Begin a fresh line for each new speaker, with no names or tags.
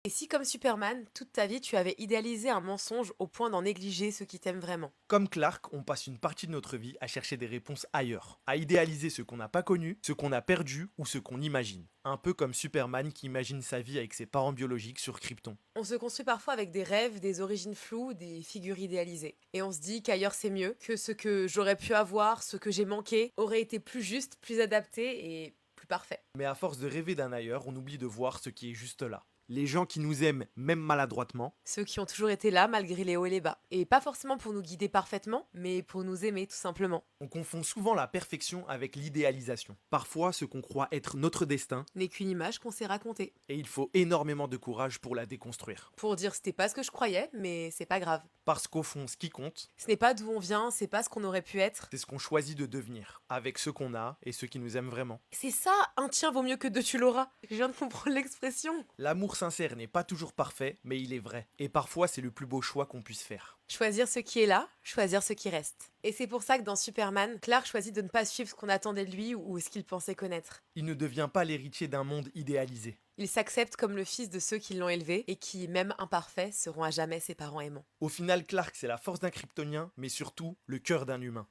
Et si, comme Superman, toute ta vie, tu avais idéalisé un mensonge au point d'en négliger ceux qui t'aiment vraiment?
Comme Clark, on passe une partie de notre vie à chercher des réponses ailleurs, à idéaliser ce qu'on n'a pas connu, ce qu'on a perdu ou ce qu'on imagine. Un peu comme Superman qui imagine sa vie avec ses parents biologiques sur Krypton.
On se construit parfois avec des rêves, des origines floues, des figures idéalisées. Et on se dit qu'ailleurs c'est mieux, que ce que j'aurais pu avoir, ce que j'ai manqué, aurait été plus juste, plus adapté et plus parfait.
Mais à force de rêver d'un ailleurs, on oublie de voir ce qui est juste là. Les gens qui nous aiment, même maladroitement,
Ceux qui ont toujours été là malgré les hauts et les bas. Et pas forcément pour nous guider parfaitement, mais pour nous aimer tout simplement.
on confond souvent la perfection avec l'idéalisation. Parfois, ce qu'on croit être notre destin,
N'est qu'une image qu'on s'est racontée.
et il faut énormément de courage pour la déconstruire.
Pour dire c'était pas ce que je croyais, mais c'est pas grave.
Parce qu'au fond, ce qui compte,
Ce n'est pas d'où on vient, c'est pas ce qu'on aurait pu être.
c'est ce qu'on choisit de devenir, avec ceux qu'on a et ceux qui nous aiment vraiment.
C'est ça, un tien vaut mieux que deux tu l'auras. Je viens de comprendre l'expression.
L'amour sincère n'est pas toujours parfait, mais il est vrai. Et parfois, c'est le plus beau choix qu'on puisse faire.
Choisir ce qui est là, choisir ce qui reste. Et c'est pour ça que dans Superman, Clark choisit de ne pas suivre ce qu'on attendait de lui ou ce qu'il pensait connaître.
Il ne devient pas l'héritier d'un monde idéalisé.
Il s'accepte comme le fils de ceux qui l'ont élevé et qui, même imparfaits, seront à jamais ses parents aimants.
Au final, Clark, c'est la force d'un kryptonien, mais surtout le cœur d'un humain.